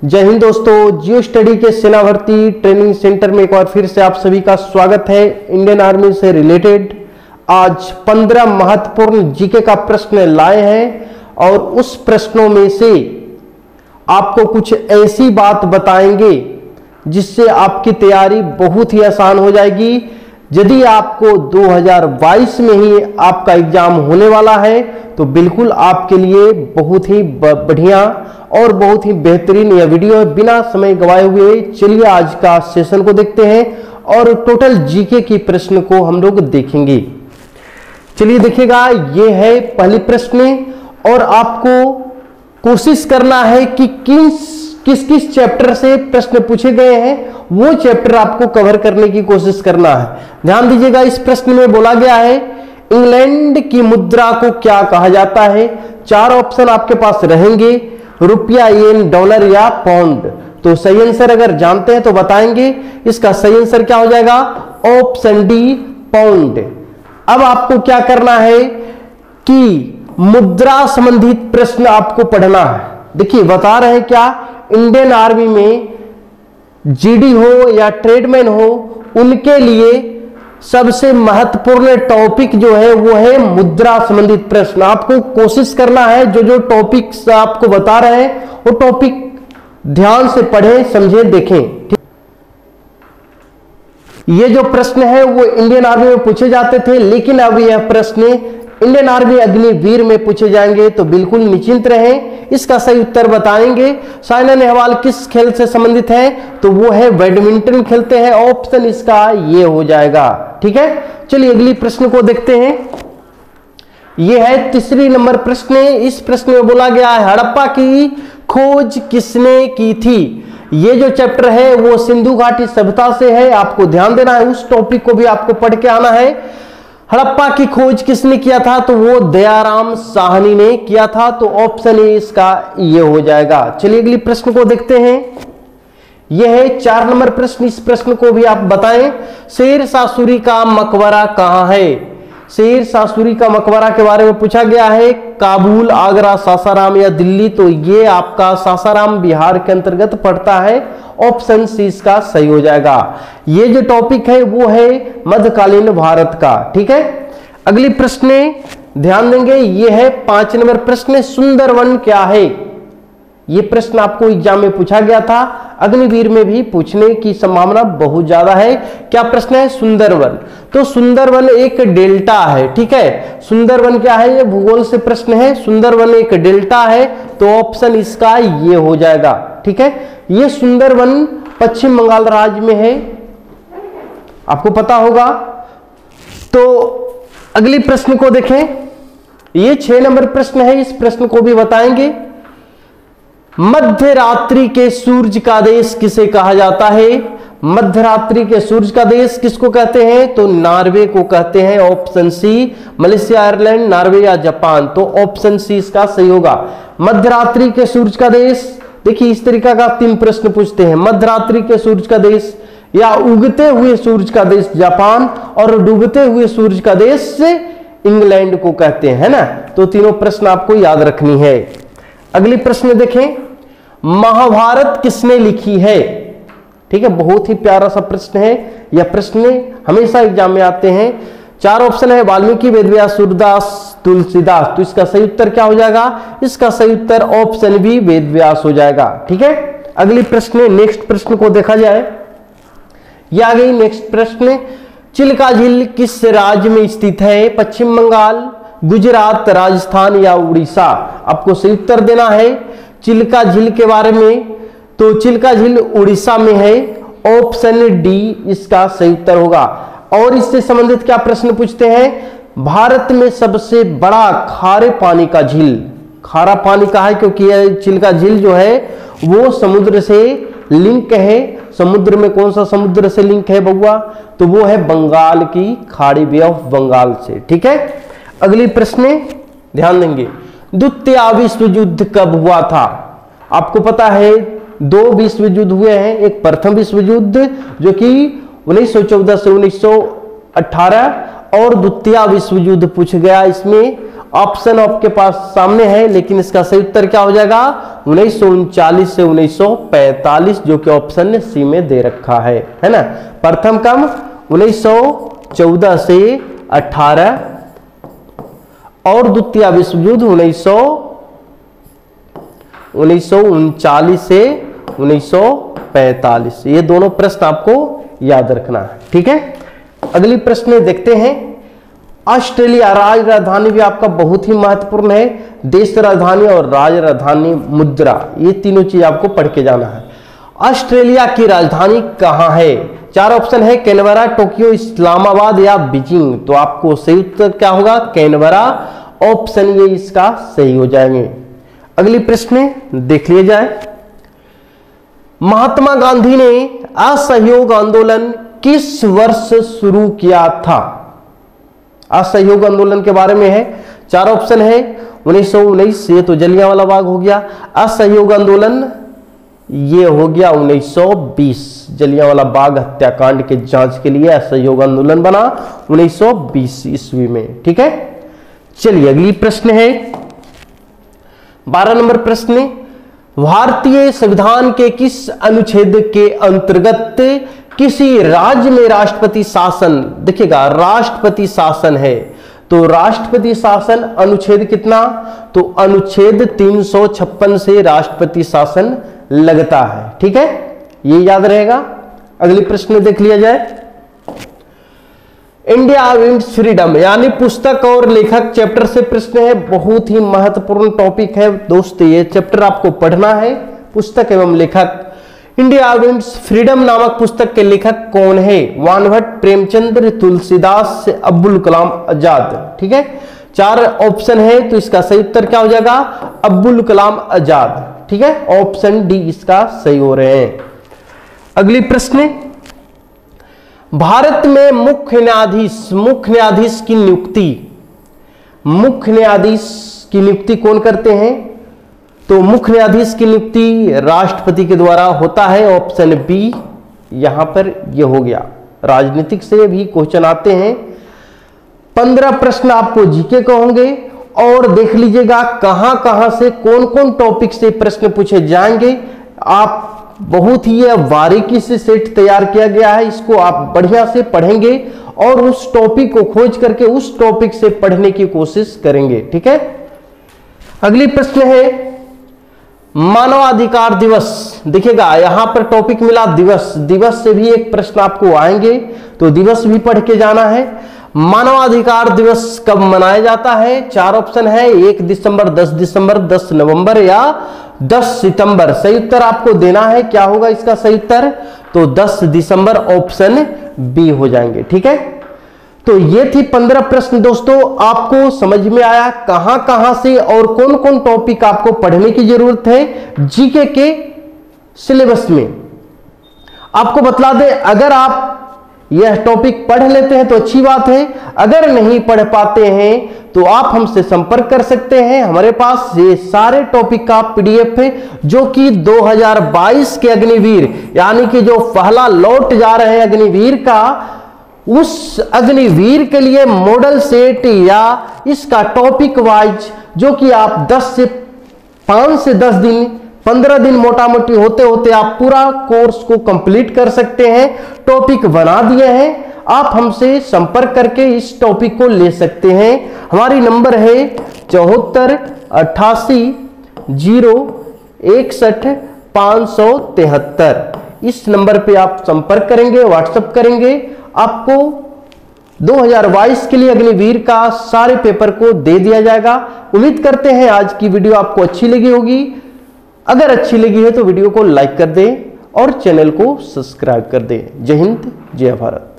जय हिंद दोस्तों, जियो स्टडी के सेना भर्ती ट्रेनिंग सेंटर में एक बार फिर से आप सभी का स्वागत है। इंडियन आर्मी से रिलेटेड आज 15 महत्वपूर्ण जीके का प्रश्न लाए हैं और उस प्रश्नों में से आपको कुछ ऐसी बात बताएंगे जिससे आपकी तैयारी बहुत ही आसान हो जाएगी। यदि आपको 2022 में ही आपका एग्जाम होने वाला है तो बिल्कुल आपके लिए बहुत ही बढ़िया और बहुत ही बेहतरीन यह वीडियो है। बिना समय गवाए हुए चलिए आज का सेशन को देखते हैं और टोटल जीके की प्रश्न को हम लोग देखेंगे। चलिए देखिएगा, ये है पहली प्रश्न और आपको कोशिश करना है कि किस किस चैप्टर से प्रश्न पूछे गए हैं वो चैप्टर आपको कवर करने की कोशिश करना है। ध्यान दीजिएगा, इस प्रश्न में बोला गया है इंग्लैंड की मुद्रा को क्या कहा जाता है। चार ऑप्शन आपके पास रहेंगे, रुपया, येन, डॉलर या पाउंड। तो सही आंसर अगर जानते हैं तो बताएंगे। इसका सही आंसर क्या हो जाएगा? Option D, pound. अब आपको क्या करना है कि मुद्रा संबंधित प्रश्न आपको पढ़ना है। देखिए बता रहे हैं क्या, इंडियन आर्मी में जीडी हो या ट्रेडमैन हो उनके लिए सबसे महत्वपूर्ण टॉपिक जो है वो है मुद्रा संबंधित प्रश्न। आपको कोशिश करना है जो टॉपिक्स आपको बता रहे हैं वो टॉपिक ध्यान से पढ़ें, समझें, देखें। ये जो प्रश्न है वो इंडियन आर्मी में पूछे जाते थे, लेकिन अब यह प्रश्न इंडियन आर्मी अग्निवीर में पूछे जाएंगे, तो बिल्कुल निश्चिंत रहें। इसका सही उत्तर बताएंगे। साइना नेहवाल किस खेल से संबंधित है? तो वो है बैडमिंटन खेलते हैं। ऑप्शन इसका ये हो जाएगा। ठीक है, चलिए अगली प्रश्न को देखते हैं। ये है तीसरी नंबर प्रश्न। इस प्रश्न में बोला गया है हड़प्पा की खोज किसने की थी। ये जो चैप्टर है वो सिंधु घाटी सभ्यता से है, आपको ध्यान देना है। उस टॉपिक को भी आपको पढ़ के आना है। हड़प्पा की खोज किसने किया था? तो वो दयाराम साहनी ने किया था। तो ऑप्शन ए इसका ये हो जाएगा। चलिए अगली प्रश्न को देखते हैं। यह है 4 नंबर प्रश्न। इस प्रश्न को भी आप बताएं। शेर शाह सूरी का मकबरा कहां है? शेर शाह सूरी का मकबरा के बारे में पूछा गया है। काबुल, आगरा, सासाराम या दिल्ली? तो ये आपका सासाराम बिहार के अंतर्गत पड़ता है। ऑप्शन सी इसका सही हो जाएगा। ये जो टॉपिक है वो है मध्यकालीन भारत का। ठीक है, अगली प्रश्न ध्यान देंगे। ये है 5 नंबर प्रश्न। सुंदरवन क्या है? ये प्रश्न आपको एग्जाम में पूछा गया था, अग्निवीर में भी पूछने की संभावना बहुत ज्यादा है। क्या प्रश्न है? सुंदरवन। तो सुंदरवन एक डेल्टा है। ठीक है, सुंदरवन क्या है? ये भूगोल से प्रश्न है। सुंदरवन एक डेल्टा है, तो ऑप्शन इसका ये हो जाएगा। ठीक है, ये सुंदरवन पश्चिम बंगाल राज्य में है, आपको पता होगा। तो अगली प्रश्न को देखें। ये 6 नंबर प्रश्न है। इस प्रश्न को भी बताएंगे। मध्यरात्रि के सूर्य का देश किसे कहा जाता है? मध्यरात्रि के सूर्य का देश किसको कहते हैं? तो नॉर्वे को कहते हैं। Option C, Malaysia, Ireland, Norway या जापान? तो ऑप्शन सी इसका सही होगा। मध्यरात्रि के सूर्य का देश। देखिए इस तरीका का 3 प्रश्न पूछते हैं। मध्यरात्रि के सूर्य का देश या उगते हुए सूर्य का देश जापान और डूबते हुए सूर्य का देश इंग्लैंड को कहते हैं, है ना। तो तीनों प्रश्न आपको याद रखनी है। अगली प्रश्न देखें। महाभारत किसने लिखी है? ठीक है, बहुत ही प्यारा सा प्रश्न है। यह प्रश्न हमेशा एग्जाम में आते हैं। 4 ऑप्शन है, वाल्मीकि, वेदव्यास, सूरदास, तुलसीदास। तो इसका सही उत्तर क्या हो जाएगा? इसका सही उत्तर ऑप्शन बी, वेदव्यास हो जाएगा। ठीक है, अगली प्रश्न, नेक्स्ट प्रश्न को देखा जाए। यह आ गई नेक्स्ट प्रश्न। चिल्का झील किस राज्य में स्थित है? पश्चिम बंगाल, गुजरात, राजस्थान या उड़ीसा? आपको सही उत्तर देना है चिल्का झील के बारे में। तो चिल्का झील उड़ीसा में है। ऑप्शन डी इसका सही उत्तर होगा। और इससे संबंधित क्या प्रश्न पूछते हैं? भारत में सबसे बड़ा खारे पानी का झील खारा पानी का है, क्योंकि यह चिल्का झील जो है वो समुद्र से लिंक है। समुद्र में कौन सा समुद्र से लिंक है बउआ? तो वो है बंगाल की खाड़ी, बे ऑफ बंगाल से। ठीक है, अगली प्रश्न ध्यान देंगे। द्वितीय विश्व युद्ध कब हुआ था? आपको पता है 2 विश्व युद्ध हुए हैं। एक प्रथम विश्व युद्ध जो कि 1914 से 1918 और द्वितीय विश्व युद्ध पूछ गया इसमें। ऑप्शन आपके पास सामने है, लेकिन इसका सही उत्तर क्या हो जाएगा 1939 से 1945, जो कि ऑप्शन सी में दे रखा है ना। प्रथम कम 1914 से 18 और द्वितीय विश्व युद्ध 1939 से 1945। ये दोनों प्रश्न आपको याद रखना है, ठीक है। अगली प्रश्न देखते हैं। ऑस्ट्रेलिया राज्य राजधानी भी आपका बहुत ही महत्वपूर्ण है। देश राजधानी और राज्य राजधानी मुद्रा, ये तीनों चीज आपको पढ़ के जाना है। ऑस्ट्रेलिया की राजधानी कहां है? 4 ऑप्शन है, कैनबरा, टोक्यो, इस्लामाबाद या बीजिंग। तो आपको सही उत्तर क्या होगा? कैनबरा, ऑप्शन ये इसका सही हो जाएंगे। अगली प्रश्न देख लिया जाए। महात्मा गांधी ने असहयोग आंदोलन किस वर्ष शुरू किया था? असहयोग आंदोलन के बारे में है। 4 ऑप्शन है, 1919, ये तो जलियांवाला बाग हो गया। असहयोग आंदोलन ये हो गया 1920, जलियांवाला बाग हत्याकांड के जांच के लिए असहयोग आंदोलन बना 1920 ईस्वी में, ठीक है। चलिए अगली प्रश्न है 12 नंबर प्रश्न। भारतीय संविधान के किस अनुच्छेद के अंतर्गत किसी राज्य में राष्ट्रपति शासन, देखिएगा राष्ट्रपति शासन है, तो राष्ट्रपति शासन अनुच्छेद कितना? तो अनुच्छेद 356 से राष्ट्रपति शासन लगता है, ठीक है, ये याद रहेगा। अगली प्रश्न देख लिया जाए। इंडिया विंस फ्रीडम यानी पुस्तक और लेखक चैप्टर से प्रश्न है। बहुत ही महत्वपूर्ण टॉपिक है दोस्तों, ये चैप्टर आपको पढ़ना है। पुस्तक एवं लेखक। इंडिया विंस फ्रीडम नामक पुस्तक के लेखक कौन है? वानभट्ट, प्रेमचंद्र, तुलसीदास, अब्दुल कलाम आजाद, ठीक है। 4 ऑप्शन है, तो इसका सही उत्तर क्या हो जाएगा? अब्दुल कलाम आजाद, ठीक है, ऑप्शन डी इसका सही हो रहे हैं। अगली प्रश्न, भारत में मुख्य न्यायाधीश की नियुक्ति कौन करते हैं? तो मुख्य न्यायाधीश की नियुक्ति राष्ट्रपति के द्वारा होता है, ऑप्शन बी यहां पर ये हो गया। राजनीतिक से भी क्वेश्चन आते हैं। 15 प्रश्न आपको जीके के होंगे, और देख लीजिएगा कहां कहां से कौन कौन टॉपिक से प्रश्न पूछे जाएंगे। आप बहुत ही बारीकी से सेट तैयार किया गया है, इसको आप बढ़िया से पढ़ेंगे और उस टॉपिक को खोज करके उस टॉपिक से पढ़ने की कोशिश करेंगे, ठीक है। अगली प्रश्न है मानवाधिकार दिवस। देखिएगा यहां पर टॉपिक मिला दिवस से भी एक प्रश्न आपको आएंगे, तो दिवस भी पढ़ के जाना है। मानवाधिकार दिवस कब मनाया जाता है? 4 ऑप्शन है, 1 दिसंबर, 10 दिसंबर, 10 नवंबर या 10 सितंबर। सही उत्तर आपको देना है, क्या होगा इसका सही उत्तर? तो 10 दिसंबर, ऑप्शन बी हो जाएंगे, ठीक है। तो ये थी 15 प्रश्न दोस्तों। आपको समझ में आया कहां कहां से और कौन कौन टॉपिक आपको पढ़ने की जरूरत है जीके के सिलेबस में। आपको बतला दें, अगर आप यह टॉपिक पढ़ लेते हैं तो अच्छी बात है, अगर नहीं पढ़ पाते हैं तो आप हमसे संपर्क कर सकते हैं। हमारे पास ये सारे टॉपिक का पीडीएफ है, जो कि 2022 के अग्निवीर यानी कि जो पहला लौट जा रहे हैं अग्निवीर का, उस अग्निवीर के लिए मॉडल सेट या इसका टॉपिक वाइज, जो कि आप 5 से 10 दिन 15 दिन मोटा मोटी होते होते आप पूरा कोर्स को कंप्लीट कर सकते हैं। टॉपिक बना दिए हैं, आप हमसे संपर्क करके इस टॉपिक को ले सकते हैं। हमारी नंबर है 74 88 061 573। इस नंबर पे आप संपर्क करेंगे, व्हाट्सएप करेंगे, आपको 2022 के लिए अग्निवीर का सारे पेपर को दे दिया जाएगा। उम्मीद करते हैं आज की वीडियो आपको अच्छी लगी होगी। अगर अच्छी लगी है तो वीडियो को लाइक कर दें और चैनल को सब्सक्राइब कर दें। जय हिंद, जय भारत।